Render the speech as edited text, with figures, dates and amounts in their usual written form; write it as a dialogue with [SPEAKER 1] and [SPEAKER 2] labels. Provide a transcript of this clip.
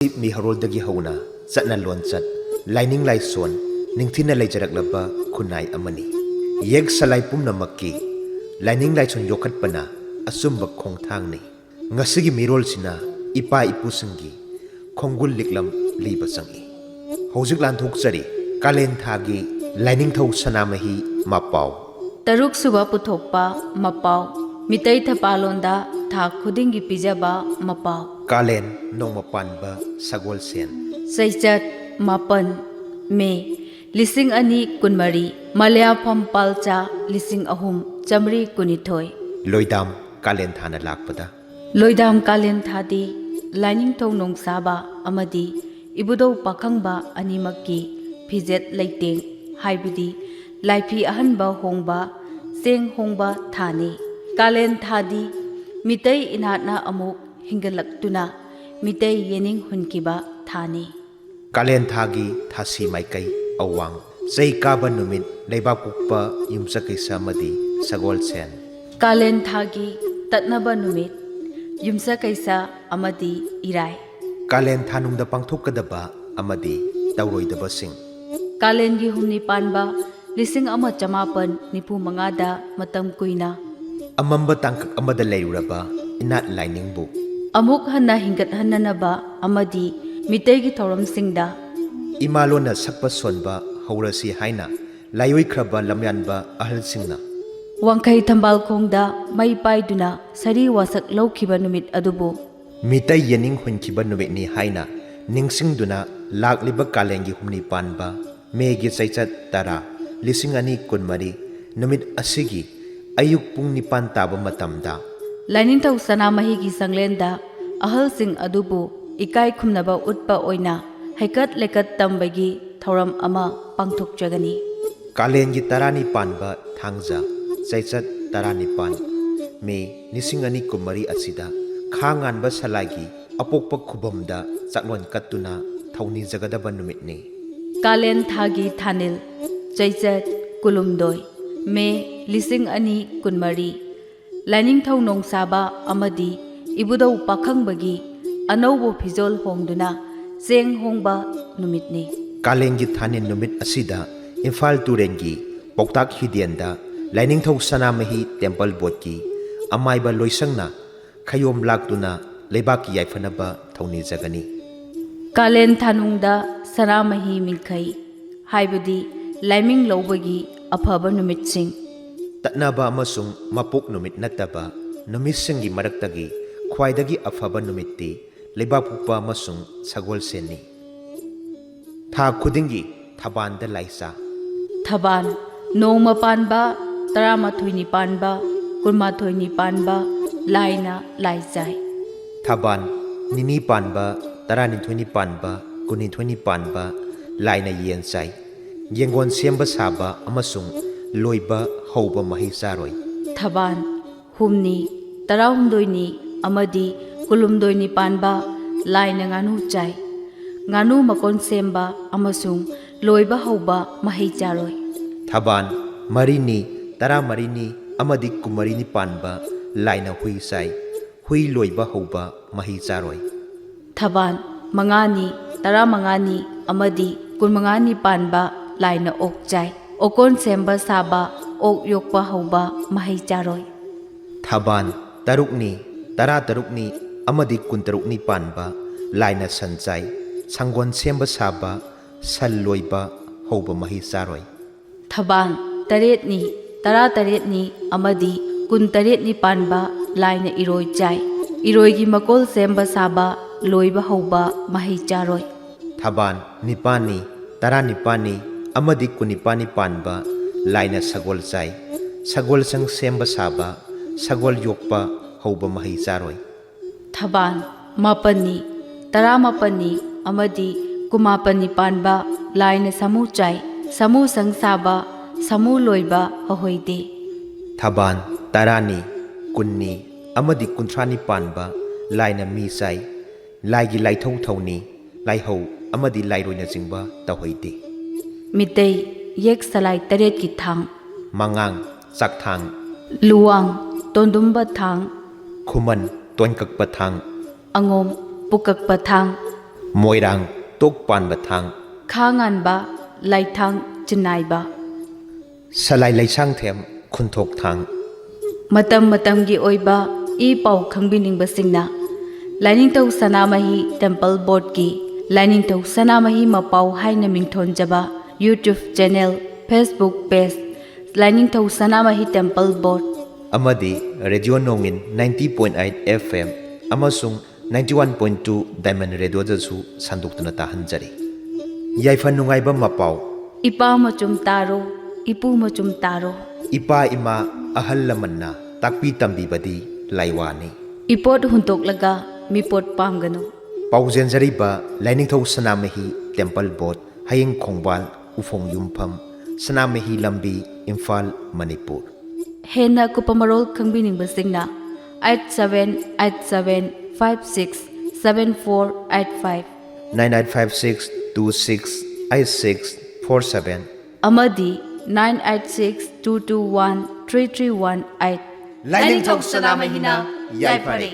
[SPEAKER 1] ꯃꯤꯍꯧꯔꯣꯜꯗꯒꯤ ꯍꯧꯅ ꯆꯠꯅ ꯂꯣꯟꯆꯠ ꯂꯥꯏꯅꯤꯡ ꯂꯥꯏꯁꯣꯟ ꯅꯤꯡꯊꯤꯅ ꯂꯩꯖꯔꯛꯂꯕ ꯈꯨꯟꯅꯥꯏ ꯑꯃꯅꯤ꯫ ꯌꯦꯛ ꯁꯂꯥꯏ ꯄꯨꯝꯅꯃꯛꯀꯤ ꯂꯥꯏꯅꯤꯡ ꯂꯥꯏꯁꯣꯟ ꯌꯣꯛꯈꯠꯄꯅ ꯑꯆꯨꯝꯕ ꯈꯣꯡꯊꯥꯡꯅꯤ꯫ ꯉꯁꯤꯒꯤ ꯃꯤꯔꯣꯜꯁꯤꯅ ꯏꯄꯥ ꯏꯄꯨꯁꯤꯡꯒꯤ ꯈꯣꯡꯒꯨꯜ ꯂꯤꯛꯂꯝ ꯂꯤꯕ ꯆꯪꯏ꯫ ꯍꯧꯖꯤꯛ ꯂꯥꯟꯊꯣꯛꯆꯔꯤ ꯀꯥꯂꯦꯟ ꯊꯥꯒꯤ ꯂꯥꯏꯅꯤꯡꯊꯧ ꯁꯅꯥꯃꯍꯤ ꯃꯄꯥꯎ꯫
[SPEAKER 2] ꯇꯔꯨꯛ ꯁꯨꯕ ꯄꯨꯊꯣꯛꯄ ꯃꯄꯥꯎ ꯃꯤꯇꯩ ꯊꯄꯥꯂꯣꯟꯗ ꯊꯥ ꯈꯨꯗꯤꯡꯒꯤ ꯄꯤꯖꯕ ꯃꯄꯥꯎ꯫ ꯀꯥꯂꯦꯟ
[SPEAKER 1] ꯅꯣꯡꯃ ꯄꯥꯟꯕ ꯁꯒꯣꯜꯁꯦꯟ
[SPEAKER 2] ꯆꯩꯆꯠ 8 ꯃꯦ 2024 ꯃꯂꯌꯥꯐꯝ ꯄꯥꯜꯆꯥ 3312
[SPEAKER 1] ꯂꯣꯏꯗꯥꯝ ꯀꯥꯂꯦꯟ ꯊꯥꯅ ꯂꯥꯛꯄꯗ
[SPEAKER 2] ꯂꯣꯏꯗꯥꯝ ꯀꯥꯂꯦꯟ ꯊꯥꯗꯤ ꯂꯥꯏꯅꯤꯡꯊꯧ ꯅꯣꯡꯁꯥꯕ ꯑꯃꯗꯤ ꯏꯕꯨꯙꯧ ꯄꯥꯈꯪꯕ ꯑꯅꯤꯃꯛꯀꯤ ꯐꯤꯖꯦꯠ ꯂꯩꯇꯦꯡ ꯍꯥꯏꯕꯗꯤ ꯂꯥꯏꯐꯤ ꯑꯍꯟꯕ ꯍꯣꯡꯕ ꯆꯦꯡ ꯍꯣꯡꯕ ꯊꯥꯅꯤ꯫ ꯀꯥꯂꯦꯟ ꯊꯥꯗꯤ ꯃꯤꯇꯩ ꯏꯅꯥꯠꯅ ꯑꯃꯨꯛ ꯍꯤꯡꯒꯠꯂꯛꯇꯨꯅ ꯃꯤꯇꯩ ꯌꯦꯅꯤꯡ ꯍꯨꯟꯈꯤꯕ ꯊꯥꯅꯤ꯫
[SPEAKER 1] ꯀꯥꯂꯦꯟ ꯊꯥꯒꯤ ꯊꯥꯁꯤ ꯃꯥꯏꯀꯩ ꯑꯋꯥꯡ ꯆꯩ ꯀꯥꯕ ꯅꯨꯃꯤꯠ ꯂꯩꯕꯥꯛꯄꯣꯛꯄ ꯌꯨꯝꯁꯀꯩꯁ ꯑꯃꯗꯤ ꯁꯒꯣꯜꯁꯦꯟ꯫
[SPEAKER 2] ꯀꯥꯂꯦꯟ ꯊꯥꯒꯤ ꯇꯠꯅꯕ ꯅꯨꯃꯤꯠ ꯌꯨꯝꯁꯀꯩꯁ ꯑꯃꯗꯤ ꯏꯔꯥꯏ꯫
[SPEAKER 1] ꯀꯥꯂꯦꯟ ꯊꯥꯅꯨꯡꯗ ꯄꯥꯡꯊꯣꯛꯀꯗꯕ ꯑꯃꯗꯤ ꯇꯧꯔꯣꯏꯗꯕꯁꯤꯡ꯫
[SPEAKER 2] ꯀꯥꯂꯦꯟꯒꯤ ꯍꯨꯝꯅꯤ ꯄꯥꯟꯕ 1995ꯗ ꯃꯇꯝ ꯀꯨꯏꯅ
[SPEAKER 1] ꯑꯃꯝꯕ ꯇꯥꯡꯀꯛ ꯑꯃꯗ ꯂꯩꯔꯨꯔꯕ ꯏꯅꯥꯠ ꯂꯥꯏꯅꯤꯡꯕꯨ
[SPEAKER 2] ꯑꯃꯨꯛ ꯍꯟꯅ ꯍꯤꯡꯒꯠꯍꯟꯅꯅꯕ ꯑꯃꯗꯤ ꯃꯤꯇꯩꯒꯤ ꯊꯧꯔꯝꯁꯤꯡꯗ
[SPEAKER 1] ꯏꯃꯥꯂꯣꯟꯅ ꯁꯛꯄ ꯁꯣꯟꯕ ꯍꯧꯔꯁꯤ ꯍꯥꯏꯅ ꯂꯥꯏꯑꯣꯏꯈ꯭ꯔꯕ ꯂꯝꯌꯥꯟꯕ ꯑꯍꯜꯁꯤꯡꯅ
[SPEAKER 2] ꯋꯥꯡꯈꯩ ꯊꯝꯕꯥꯜꯈꯣꯡꯗ ꯃꯩ ꯄꯥꯏꯗꯨꯅ ꯁꯔꯤ ꯋꯥꯁꯛ ꯂꯧꯈꯤꯕ ꯅꯨꯃꯤꯠ ꯑꯗꯨꯕꯨ
[SPEAKER 1] ꯃꯤꯇꯩ ꯌꯦꯅꯤꯡ ꯍꯨꯟꯈꯤꯕ ꯅꯨꯃꯤꯠꯅꯤ ꯍꯥꯏꯅ ꯅꯤꯡꯁꯤꯡꯗꯨꯅ ꯂꯥꯛꯂꯤꯕ ꯀꯥꯂꯦꯟꯒꯤ ꯍꯨꯝꯅꯤ ꯄꯥꯟꯕ ꯃꯦꯒꯤ ꯆꯩꯆꯠ 10, 2024 ꯅꯨꯃꯤꯠ ꯑꯁꯤꯒꯤ ꯑꯌꯨꯛ ꯄꯨꯡ 9 ꯇꯥꯕ ꯃꯇꯝꯗ
[SPEAKER 2] ꯂꯥꯏꯅꯤꯡꯊꯧ ꯁꯅꯥꯃꯍꯤꯒꯤ ꯁꯪꯂꯦꯟꯗ ꯑꯍꯜꯁꯤꯡ ꯑꯗꯨꯕꯨ ꯏꯀꯥꯏ ꯈꯨꯝꯅꯕ ꯎꯠꯄ ꯑꯣꯏꯅ ꯍꯩꯀꯠ ꯂꯩꯀꯠ ꯇꯝꯕꯒꯤ ꯊꯧꯔꯝ ꯑꯃ ꯄꯥꯡꯊꯣꯛꯆꯒꯅꯤ꯫
[SPEAKER 1] ꯀꯥꯂꯦꯟꯒꯤ 10ꯅꯤ ꯄꯥꯟꯕ ꯊꯥꯡꯖ ꯆꯩꯆꯠ 19 ꯃꯦ 2024 ꯑꯁꯤꯗ ꯈꯥ ꯉꯥꯟꯕ ꯁꯂꯥꯏꯒꯤ ꯑꯄꯣꯛꯄ ꯈꯨꯕꯝꯗ ꯆꯥꯛꯂꯣꯟ ꯀꯠꯇꯨꯅ ꯊꯧꯅꯤꯖꯒꯗꯕ ꯅꯨꯃꯤꯠꯅꯤ꯫
[SPEAKER 2] ꯀꯥꯂꯦꯟ ꯊꯥꯒꯤ ꯊꯥꯅꯤꯜ ꯆꯩꯆꯠ 12 ꯃꯦ 2024 ꯂꯥꯏꯅꯤꯡꯊꯧ ꯅꯣꯡꯁꯥꯕ ꯑꯃꯗꯤ ꯏꯕꯨꯙꯧ ꯄꯥꯈꯪꯕꯒꯤ ꯑꯅꯧꯕ ꯐꯤꯖꯣꯜ ꯍꯣꯡꯗꯨꯅ ꯆꯦꯡ ꯍꯣꯡꯕ ꯅꯨꯃꯤꯠꯅꯤ꯫
[SPEAKER 1] ꯀꯥꯂꯦꯟꯒꯤ ꯊꯥꯅꯤꯜ ꯅꯨꯃꯤꯠ ꯑꯁꯤꯗ ꯏꯝꯐꯥꯜ ꯇꯨꯔꯦꯟꯒꯤ ꯄꯥꯎꯇꯥꯛ ꯍꯤꯗꯦꯟꯗ ꯂꯥꯏꯅꯤꯡꯊꯧ ꯁꯅꯥꯃꯍꯤ ꯇꯦꯝꯄꯜ ꯕꯣꯔꯗꯀꯤ ꯑꯃꯥꯏꯕ ꯂꯣꯏꯁꯪꯅ ꯈꯌꯣꯝ ꯂꯥꯛꯇꯨꯅ ꯂꯩꯕꯥꯛꯀꯤ ꯌꯥꯏꯐꯅꯕ ꯊꯧꯅꯤꯖꯒꯅꯤ꯫
[SPEAKER 2] ꯀꯥꯂꯦꯟ ꯊꯥꯅꯨꯡꯗ ꯁꯅꯥꯃꯍꯤ ꯃꯤꯡꯈꯩ ꯍꯥꯏꯕꯗꯤ ꯂꯥꯏꯃꯤꯡ ꯂꯧꯕꯒꯤ ꯑꯐꯕ ꯅꯨꯃꯤꯠꯁꯤꯡ
[SPEAKER 1] ꯇꯠꯅꯕ ꯑꯃꯁꯨꯡ ꯃꯄꯣꯛ ꯅꯨꯃꯤꯠ ꯅꯠꯇꯕ ꯅꯨꯃꯤꯠꯁꯤꯡꯒꯤ ꯃꯔꯛꯇꯒꯤ ꯈ꯭ꯋꯥꯏꯗꯒꯤ ꯑꯐꯕ ꯅꯨꯃꯤꯠꯇꯤ ꯂꯩꯕꯥꯛꯄꯣꯛꯄ ꯑꯃꯁꯨꯡ ꯁꯒꯣꯜꯁꯦꯟꯅꯤ꯫ ꯊꯥ ꯈꯨꯗꯤꯡꯒꯤ ꯊꯕꯥꯟꯗ ꯂꯥꯏꯆꯥ
[SPEAKER 2] ꯊꯕꯥꯟ ꯅꯣꯡꯃ ꯄꯥꯟꯕ 11ꯅꯤ ꯄꯥꯟꯕ 12ꯅꯤ ꯄꯥꯟꯕ ꯂꯥꯏꯅ ꯂꯥꯏ ꯆꯥꯏ꯫
[SPEAKER 1] ꯊꯕꯥꯟ ꯅꯤꯅꯤ ꯄꯥꯟꯕ 12ꯅꯤ ꯄꯥꯟꯕ 12ꯅꯤ ꯄꯥꯟꯕ ꯂꯥꯏꯅ ꯌꯦꯟ ꯆꯥꯏ꯫ ꯌꯦꯡꯒꯣꯟ ꯁꯦꯝꯕ ꯁꯥꯕ ꯑꯃꯁꯨꯡ ꯂꯣꯏꯕ ꯍꯧꯕ ꯃꯍꯩ ꯆꯥꯔꯣꯏ꯫
[SPEAKER 2] ꯊꯕꯥꯟ ꯍꯨꯝꯅꯤ 18ꯅꯤ ꯑꯃꯗꯤ 19ꯅꯤ ꯄꯥꯟꯕ ꯂꯥꯏꯅ ꯉꯥꯅꯨ ꯆꯥꯏ꯫ ꯉꯥꯅꯨ ꯃꯀꯣꯟ ꯁꯦꯝꯕ ꯑꯃꯁꯨꯡ ꯂꯣꯏꯕ ꯍꯧꯕ ꯃꯍꯩ ꯆꯥꯔꯣꯏ꯫
[SPEAKER 1] ꯊꯕꯥꯟ 4ꯅꯤ 12ꯅꯤ ꯑꯃꯗꯤ 22ꯅꯤ ꯄꯥꯟꯕ ꯂꯥꯏꯅ ꯍꯨꯏ ꯆꯥꯏ꯫ ꯍꯨꯏ ꯂꯣꯏꯕ ꯍꯧꯕ ꯃꯍꯩ ꯆꯥꯔꯣꯏ꯫
[SPEAKER 2] ꯊꯕꯥꯟ 5ꯅꯤ 15ꯅꯤ ꯑꯃꯗꯤ 25ꯅꯤ ꯄꯥꯟꯕ ꯂꯥꯏꯅ ꯑꯣꯛ ꯆꯥꯏ꯫ ꯑꯣꯀꯣꯟ ꯁꯦꯝꯕ ꯁꯥꯕ ꯑꯣꯛ ꯌꯣꯛꯄ ꯍꯧꯕ ꯃꯍꯩ ꯆꯥꯔꯣꯏ꯫
[SPEAKER 1] ꯊꯕꯥꯟ 6ꯅꯤ 13ꯅꯤ ꯑꯃꯗꯤ 23ꯅꯤ ꯄꯥꯟꯕ ꯂꯥꯏꯅ ꯁꯟ ꯆꯥꯏ꯫ ꯁꯪꯒꯣꯟ ꯁꯦꯝꯕ ꯁꯥꯕ ꯁꯟ ꯂꯣꯏꯕ ꯍꯧꯕ ꯃꯍꯩ ꯆꯥꯔꯣꯏ꯫
[SPEAKER 2] ꯊꯕꯥꯟ 8ꯅꯤ 18ꯅꯤ ꯑꯃꯗꯤ 28ꯅꯤ ꯄꯥꯟꯕ ꯂꯥꯏꯅ ꯏꯔꯣꯏ ꯆꯥꯏ꯫ ꯏꯔꯣꯏꯒꯤ ꯃꯀꯣꯜ ꯁꯦꯝꯕ ꯁꯥꯕ ꯂꯣꯏꯕ ꯍꯧꯕ ꯃꯍꯩ ꯆꯥꯔꯣꯏ꯫
[SPEAKER 1] ꯊꯕꯥꯟ 9ꯅꯤ 19ꯅꯤ ꯑꯃꯗꯤ 19ꯅꯤ パンꯕ ꯂꯥꯏꯅ ꯁꯒꯣꯜ ꯆꯥꯏ꯫ ꯁꯒꯣꯜꯁꯪ ꯁꯦꯝꯕ ꯁꯥꯕ ꯁꯒꯣꯜ ꯌꯣꯛꯄ ꯍꯧꯕ ꯃꯍꯩ ꯆꯥꯔꯣꯏ꯫
[SPEAKER 2] ꯊꯕꯥꯟ 8ꯅꯤ 18ꯅꯤ ꯑꯃꯗꯤ 19ꯅꯤ ꯄꯥꯟꯕ ꯂꯥꯏꯅ ꯁꯥꯃꯨ ꯆꯥꯏ꯫ ꯁꯥꯃꯨ ꯁꯪ ꯁꯥꯕ ꯁꯥꯃꯨ ꯂꯣꯏꯕ ꯍꯧꯍꯣꯏꯗꯦ꯫
[SPEAKER 1] ꯊꯕꯥꯟ 10ꯅꯤ 20ꯅꯤ ꯑꯃꯗꯤ 30ꯅꯤ ꯄꯥꯟꯕ ꯂꯥꯏꯅ ꯃꯤ ꯆꯥꯏ꯫ ꯂꯥꯏꯒꯤ ꯂꯥꯏꯊꯧ ꯊꯧꯅꯤ ꯂꯥꯏꯍꯧ ꯑꯃꯗꯤ ꯂꯥꯏꯔꯣꯏꯅꯆꯤꯡꯕ ꯇꯧꯍꯩꯗꯦ꯫
[SPEAKER 2] ꯃꯤꯇꯩ ꯌꯦꯛ ꯁꯂꯥꯏ 8ꯀꯤ ꯊꯥꯡ
[SPEAKER 1] ꯃꯉꯥꯡ ꯆꯥꯛꯊꯥꯡ
[SPEAKER 2] ꯂꯨꯋꯥꯡ ꯇꯣꯟꯗꯨꯝꯕ ꯊꯥꯡ
[SPEAKER 1] ꯈꯨꯃꯟ ꯇꯣꯟꯀꯛꯄ ꯊꯥꯡ
[SPEAKER 2] ꯑꯉꯣꯝ ꯄꯨꯀꯛꯄ ꯊꯥꯡ
[SPEAKER 1] Moirang Tok Pan Bathang
[SPEAKER 2] Khangan ba Laithang Chinai ba
[SPEAKER 1] Salai Laisang Them Khunthok Thang
[SPEAKER 2] Matam matamgi oiba I pau khangbiningbasingna Lainingtau Sanamahi Temple Board ki Lainingtau Sanamahi Mapau haina mingthonjaba YouTube channel Facebook page Lainingtau Sanamahi Temple Board
[SPEAKER 1] Amadi Radio Nongin 90.8 FM Amasung 91.2 Diamond Radio Jasu Sanduktuna Tahanjari Yaifan Nungaiba Mapau
[SPEAKER 2] Ipa machum taro Ipu machum taro
[SPEAKER 1] Ipa Ima Ahal Lamanna Takpi Tambibadi Laiwani
[SPEAKER 2] Ipot huntok laga mipot pamgano
[SPEAKER 1] Pauzenjariba Lainingthau Sanamahi Temple Board Haying Khongbal Ufong Yumpham Sanamahi Lambi Imphal Manipur
[SPEAKER 2] Hena kupamarol khangbiningbasingna 8787567485
[SPEAKER 1] 9856 268647
[SPEAKER 2] Amadi 9862213318
[SPEAKER 1] Lainingthau Sanamahina Yaifare